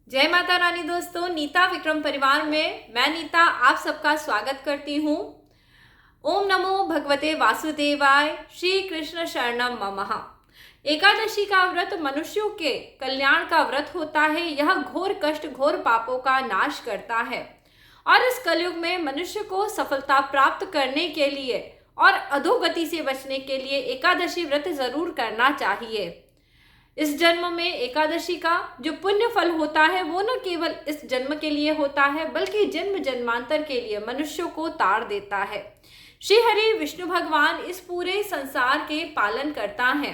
जय माता रानी दोस्तों, नीता विक्रम परिवार में मैं नीता आप सबका स्वागत करती हूँ। ओम नमो भगवते वासुदेवाय, श्री कृष्ण शरणम ममः। एकादशी का व्रत मनुष्यों के कल्याण का व्रत होता है। यह घोर कष्ट, घोर पापों का नाश करता है और इस कलयुग में मनुष्य को सफलता प्राप्त करने के लिए और अधोगति से बचने के लिए एकादशी व्रत जरूर करना चाहिए। इस जन्म में एकादशी का जो पुण्य फल होता है वो न केवल इस जन्म के लिए होता है बल्कि जन्म जन्मांतर के लिए मनुष्यों को तार देता है। श्री हरि विष्णु भगवान इस पूरे संसार के पालन करता है।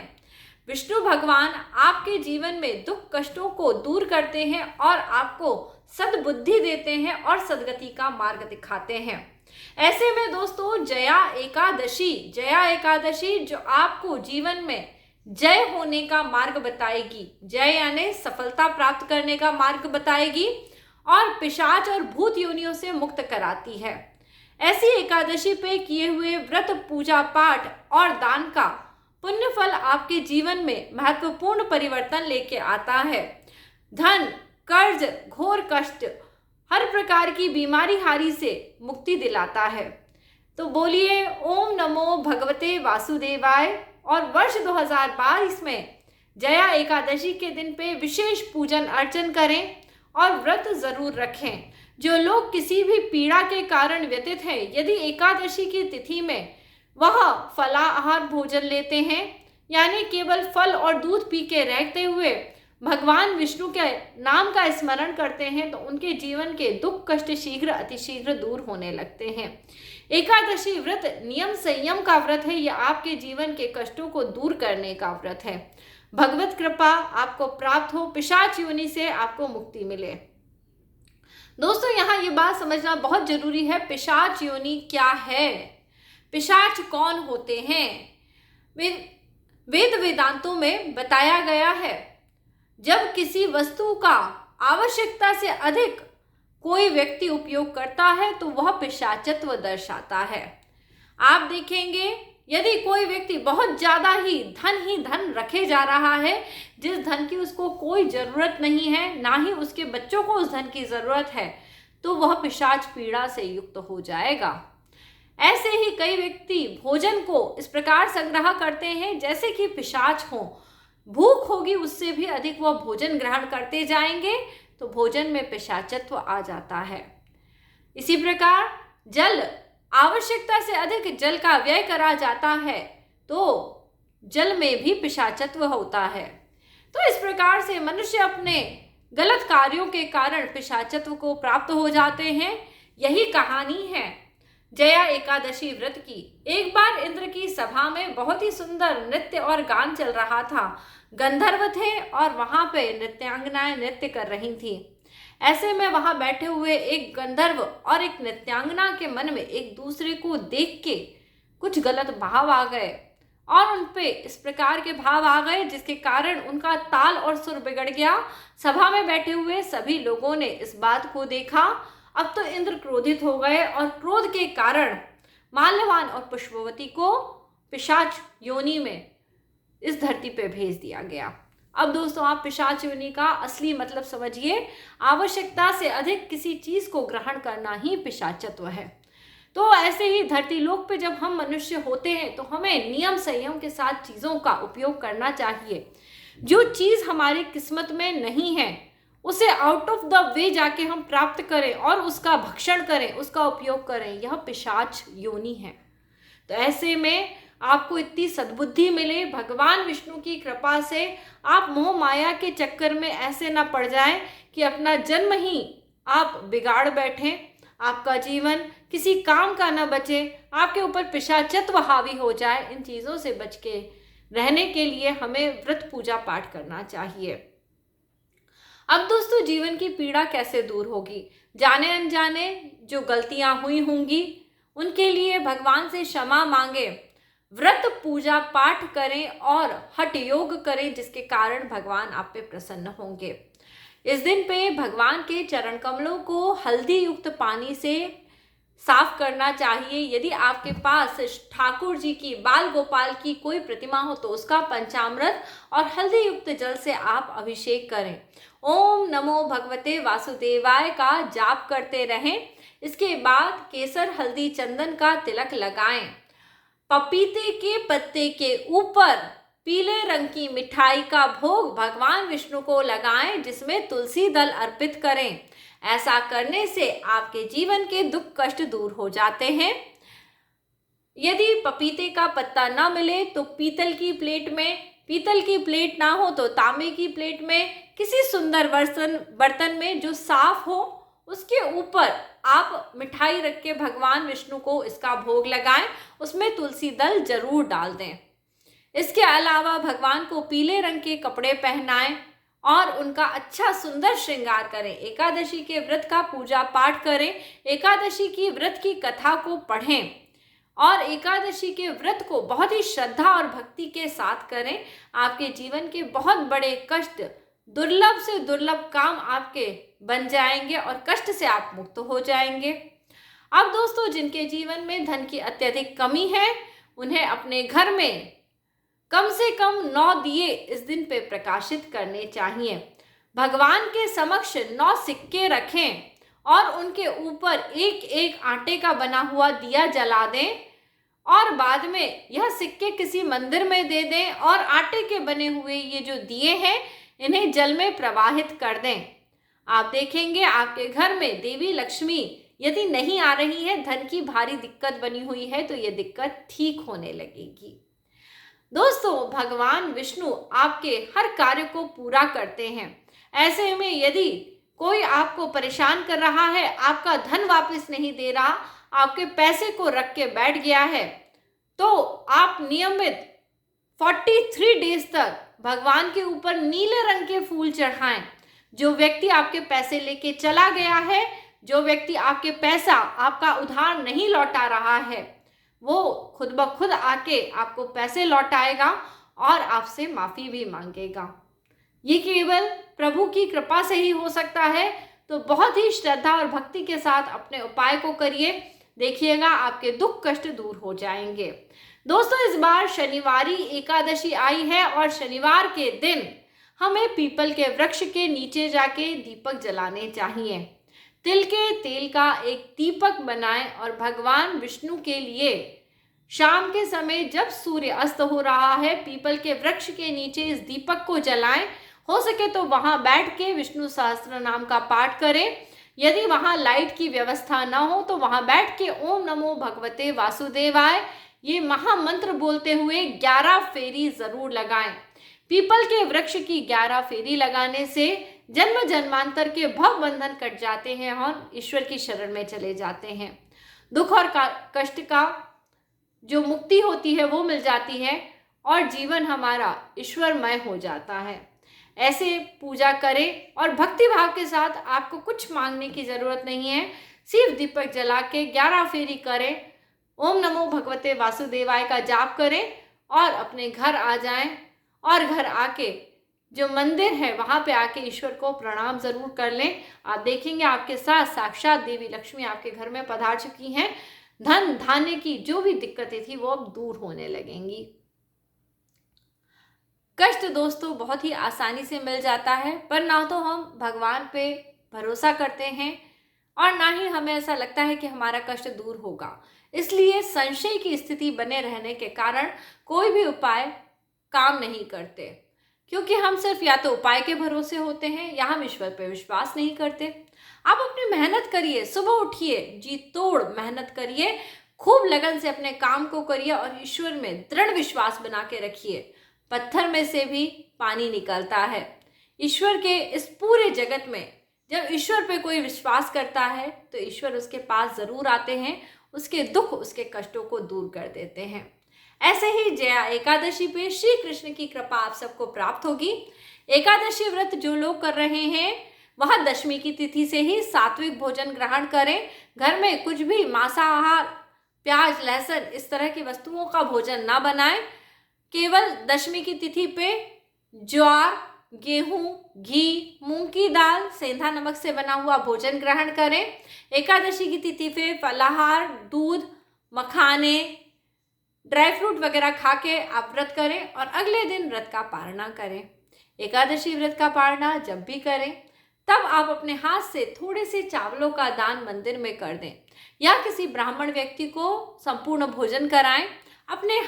विष्णु भगवान आपके जीवन में दुख कष्टों को दूर करते हैं और आपको सद्बुद्धि देते हैं और सदगति का मार्ग दिखाते हैं। ऐसे में दोस्तों जया एकादशी जो आपको जीवन में जय होने का मार्ग बताएगी, जय यानी सफलता प्राप्त करने का मार्ग बताएगी और पिशाच और भूत योनियों से मुक्त कराती है। ऐसी एकादशी पे किए हुए व्रत, पूजा पाठ और दान का पुण्य फल आपके जीवन में महत्वपूर्ण परिवर्तन लेके आता है। धन, कर्ज, घोर कष्ट, हर प्रकार की बीमारी हारी से मुक्ति दिलाता है। तो बोलिए ओम नमो भगवते वासुदेवाय। और वर्ष 2022 में जया एकादशी के दिन पे विशेष पूजन अर्चन करें और व्रत जरूर रखें। जो लोग किसी भी पीड़ा के कारण व्यथित हैं, यदि एकादशी की तिथि में वह फलाहार भोजन लेते हैं यानी केवल फल और दूध पी के रहते हुए भगवान विष्णु के नाम का स्मरण करते हैं तो उनके जीवन के दुख कष्ट शीघ्र अतिशीघ्र दूर होने लगते हैं। एकादशी व्रत नियम संयम का व्रत है। यह आपके जीवन के कष्टों को दूर करने का व्रत है। भगवत कृपा आपको प्राप्त हो, पिशाच योनि से आपको मुक्ति मिले। दोस्तों यहाँ ये बात समझना बहुत जरूरी है, पिशाच योनि क्या है, पिशाच कौन होते हैं। वेद वेदांतों में बताया गया है जब किसी वस्तु का आवश्यकता से अधिक कोई व्यक्ति उपयोग करता है तो वह पिशाचत्व दर्शाता है। आप देखेंगे यदि कोई व्यक्ति बहुत ज़्यादा ही धन रखे जा रहा है, जिस धन की उसको कोई ज़रूरत नहीं है, ना ही उसके बच्चों को उस धन की ज़रूरत है, तो वह पिशाच पीड़ा से युक्त हो जाएगा। ऐसे ही कई व्यक्ति भोजन को इस प्रकार संग्रह करते हैं जैसे कि पिशाच हो। भूख होगी उससे भी अधिक वह भोजन ग्रहण करते जाएंगे तो भोजन में पिशाचत्व आ जाता है। इसी प्रकार जल, आवश्यकता से अधिक जल का व्यय करा जाता है तो जल में भी पिशाचत्व होता है। तो इस प्रकार से मनुष्य अपने गलत कार्यों के कारण पिशाचत्व को प्राप्त हो जाते हैं। यही कहानी है जया एकादशी व्रत की। एक बार इंद्र की सभा में बहुत ही सुंदर नृत्य और गान चल रहा था। गंधर्व थे और वहां पे नृत्यांगनाएं नृत्य कर रही थी। ऐसे में वहां बैठे हुए एक गंधर्व और एक नृत्यांगना के मन में एक दूसरे को देख के कुछ गलत भाव आ गए और उन पे इस प्रकार के भाव आ गए जिसके कारण उनका ताल और सुर बिगड़ गया। सभा में बैठे हुए सभी लोगों ने इस बात को देखा। अब तो इंद्र क्रोधित हो गए और क्रोध के कारण माल्यवान और पुष्पवती को पिशाच योनि में इस धरती पे भेज दिया गया। अब दोस्तों आप पिशाच योनि का असली मतलब समझिए। आवश्यकता से अधिक किसी चीज को ग्रहण करना ही पिशाचत्व है। तो ऐसे ही धरती लोक पे जब हम मनुष्य होते हैं तो हमें नियम संयम के साथ चीजों का उपयोग करना चाहिए। जो चीज हमारी किस्मत में नहीं है उसे आउट ऑफ द वे जाके हम प्राप्त करें और उसका भक्षण करें, उसका उपयोग करें, यह पिशाच योनि है। तो ऐसे में आपको इतनी सद्बुद्धि मिले भगवान विष्णु की कृपा से, आप मोह माया के चक्कर में ऐसे ना पड़ जाएं कि अपना जन्म ही आप बिगाड़ बैठें, आपका जीवन किसी काम का ना बचे, आपके ऊपर पिशाचत्व हावी हो जाए। इन चीज़ों से बच के रहने के लिए हमें व्रत पूजा पाठ करना चाहिए। अब दोस्तों जीवन की पीड़ा कैसे दूर होगी? जाने अनजाने जो गलतियां हुई होंगी उनके लिए भगवान से क्षमा मांगे, व्रत पूजा पाठ करें और हठ योग करें जिसके कारण भगवान आप पे प्रसन्न होंगे। इस दिन पे भगवान के चरण कमलों को हल्दी युक्त पानी से साफ करना चाहिए। यदि आपके पास ठाकुर जी की, बाल गोपाल की कोई प्रतिमा हो तो उसका पंचामृत और हल्दी युक्त जल से आप अभिषेक करें। ओम नमो भगवते वासुदेवाय का जाप करते रहें। इसके बाद केसर हल्दी चंदन का तिलक लगाएं। पपीते के पत्ते के ऊपर पीले रंग की मिठाई का भोग भगवान विष्णु को लगाएं, जिसमें तुलसी दल अर्पित करें। ऐसा करने से आपके जीवन के दुख कष्ट दूर हो जाते हैं। यदि पपीते का पत्ता ना मिले तो पीतल की प्लेट ना हो तो तांबे की प्लेट में, किसी सुंदर बर्तन में जो साफ हो, उसके ऊपर आप मिठाई रख के भगवान विष्णु को इसका भोग लगाएं। उसमें तुलसी दल जरूर डाल दें। इसके अलावा भगवान को पीले रंग के कपड़े पहनाएं और उनका अच्छा सुंदर श्रृंगार करें। एकादशी के व्रत का पूजा पाठ करें। एकादशी की व्रत की कथा को पढ़ें और एकादशी के व्रत को बहुत ही श्रद्धा और भक्ति के साथ करें। आपके जीवन के बहुत बड़े कष्ट, दुर्लभ से दुर्लभ काम आपके बन जाएंगे और कष्ट से आप मुक्त हो जाएंगे। अब दोस्तों, जिनके जीवन में धन की अत्यधिक कमी है, उन्हें अपने घर में कम से कम 9 दिए इस दिन पे प्रकाशित करने चाहिए। भगवान के समक्ष 9 सिक्के रखें और उनके ऊपर एक एक आटे का बना हुआ दिया जला दें और बाद में यह सिक्के किसी मंदिर में दे दें और आटे के बने हुए ये जो दिए हैं, इन्हें जल में प्रवाहित कर दें। आप देखेंगे आपके घर में देवी लक्ष्मी यदि नहीं आ रही है, धन की भारी दिक्कत बनी हुई है, तो ये दिक्कत ठीक होने लगेगी। दोस्तों, भगवान विष्णु आपके हर कार्य को पूरा करते हैं। ऐसे में यदि कोई आपको परेशान कर रहा है, आपका धन वापस नहीं दे रहा, आपके पैसे को रख के बैठ गया है, तो आप नियमित 43 डेज तक भगवान के ऊपर नीले रंग के फूल चढ़ाएं। जो व्यक्ति आपके पैसे लेके चला गया है, जो व्यक्ति आपके पैसा आपका उधार नहीं लौटा रहा है, वो खुद ब खुद आके आपको पैसे लौटाएगा और आपसे माफ़ी भी मांगेगा। ये केवल प्रभु की कृपा से ही हो सकता है। तो बहुत ही श्रद्धा और भक्ति के साथ अपने उपाय को करिए, देखिएगा आपके दुख कष्ट दूर हो जाएंगे। दोस्तों, इस बार शनिवारी एकादशी आई है और शनिवार के दिन हमें पीपल के वृक्ष के नीचे जाके दीपक जलाने चाहिए। तिल के तेल का एक दीपक बनाएं और भगवान विष्णु के लिए शाम के समय जब सूर्य अस्त हो रहा है, पीपल के वृक्ष के नीचे इस दीपक को जलाएं। हो सके तो वहां बैठ के विष्णु सहस्त्र नाम का पाठ करें। यदि वहां लाइट की व्यवस्था ना हो तो वहां बैठ के ओम नमो भगवते वासुदेवाय ये महामंत्र बोलते हुए 11 फेरी जरूर लगाएं। पीपल के वृक्ष की 11 फेरी लगाने से जन्म जन्मांतर के भव बंधन कट जाते हैं और ईश्वर की शरण में चले जाते हैं। दुख और कष्ट का जो मुक्ति होती है वो मिल जाती है और जीवन हमारा ईश्वरमय हो जाता है। ऐसे पूजा करें और भक्ति भाव के साथ, आपको कुछ मांगने की जरूरत नहीं है, सिर्फ दीपक जला के 11 फेरी करें, ओम नमो भगवते वासुदेवाय का जाप करें और अपने घर आ जाएं और घर आके जो मंदिर है वहाँ पे आके ईश्वर को प्रणाम जरूर कर लें। आप देखेंगे आपके साथ साक्षात देवी लक्ष्मी आपके घर में पधार चुकी हैं। धन धान्य की जो भी दिक्कतें थी वो अब दूर होने लगेंगी। कष्ट दोस्तों बहुत ही आसानी से मिल जाता है, पर ना तो हम भगवान पे भरोसा करते हैं और ना ही हमें ऐसा लगता है कि हमारा कष्ट दूर होगा। इसलिए संशय की स्थिति बने रहने के कारण कोई भी उपाय काम नहीं करते, क्योंकि हम सिर्फ या तो उपाय के भरोसे होते हैं या हम ईश्वर पे विश्वास नहीं करते। आप अपनी मेहनत करिए, सुबह उठिए, जी तोड़ मेहनत करिए, खूब लगन से अपने काम को करिए और ईश्वर में दृढ़ विश्वास बना के रखिए। पत्थर में से भी पानी निकलता है। ईश्वर के इस पूरे जगत में जब ईश्वर पे कोई विश्वास करता है तो ईश्वर उसके पास जरूर आते हैं, उसके दुख उसके कष्टों को दूर कर देते हैं। ऐसे ही जया एकादशी पे श्री कृष्ण की कृपा आप सबको प्राप्त होगी। एकादशी व्रत जो लोग कर रहे हैं वह दशमी की तिथि से ही सात्विक भोजन ग्रहण करें। घर में कुछ भी मांसाहार, प्याज, लहसुन इस तरह की वस्तुओं का भोजन ना बनाएं। केवल दशमी की तिथि पे ज्वार, गेहूं, घी, मूंग की दाल, सेंधा नमक से बना हुआ भोजन ग्रहण करें। एकादशी की तिथि पे फलाहार, दूध, मखाने, ड्राई फ्रूट वगैरह खा के आप व्रत करें और अगले दिन व्रत का पारणा करें। एकादशी व्रत का पारणा जब भी करें तब आप अपने हाथ से थोड़े से चावलों का दान मंदिर में कर दें या किसी ब्राह्मण व्यक्ति को संपूर्ण भोजन कराएं। अपने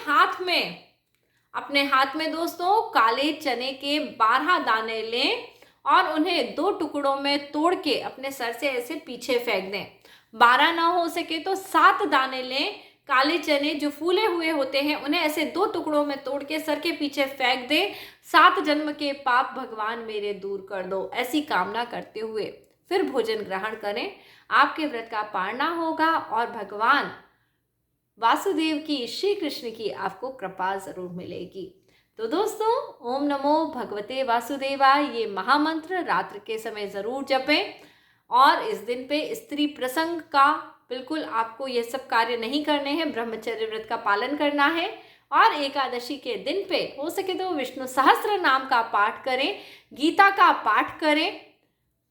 हाथ में दोस्तों काले चने के 12 दाने लें और उन्हें 2 टुकड़ों में तोड़ के अपने सर से ऐसे पीछे फेंक दें। 12 ना हो सके तो 7 दाने लें। काले चने जो फूले हुए होते हैं उन्हें ऐसे 2 टुकड़ों में तोड़ के सर के पीछे फेंक दें। 7 जन्म के पाप भगवान मेरे दूर कर दो, ऐसी कामना करते हुए फिर भोजन ग्रहण करें। आपके व्रत का पारणा होगा और भगवान वासुदेव की, श्री कृष्ण की आपको कृपा जरूर मिलेगी। तो दोस्तों, ओम नमो भगवते वासुदेवाय ये महामंत्र रात्रि के समय जरूर जपें और इस दिन पे स्त्री प्रसंग का बिल्कुल आपको ये सब कार्य नहीं करने हैं, ब्रह्मचर्य व्रत का पालन करना है। और एकादशी के दिन पे हो सके तो विष्णु सहस्त्र नाम का पाठ करें, गीता का पाठ करें।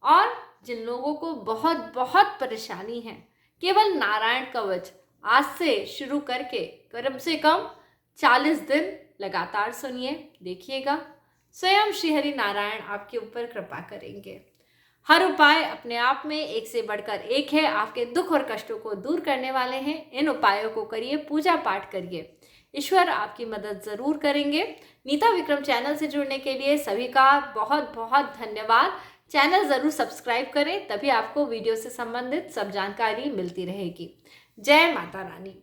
और जिन लोगों को बहुत बहुत परेशानी है, केवल नारायण कवच आज से शुरू करके कम से कम 40 दिन लगातार सुनिए, देखिएगा स्वयं श्री हरि नारायण आपके ऊपर कृपा करेंगे। हर उपाय अपने आप में एक से बढ़कर एक है, आपके दुख और कष्टों को दूर करने वाले हैं। इन उपायों को करिए, पूजा पाठ करिए, ईश्वर आपकी मदद जरूर करेंगे। नीता विक्रम चैनल से जुड़ने के लिए सभी का बहुत बहुत धन्यवाद। चैनल ज़रूर सब्सक्राइब करें, तभी आपको वीडियो से संबंधित सब जानकारी मिलती रहेगी। जय माता रानी।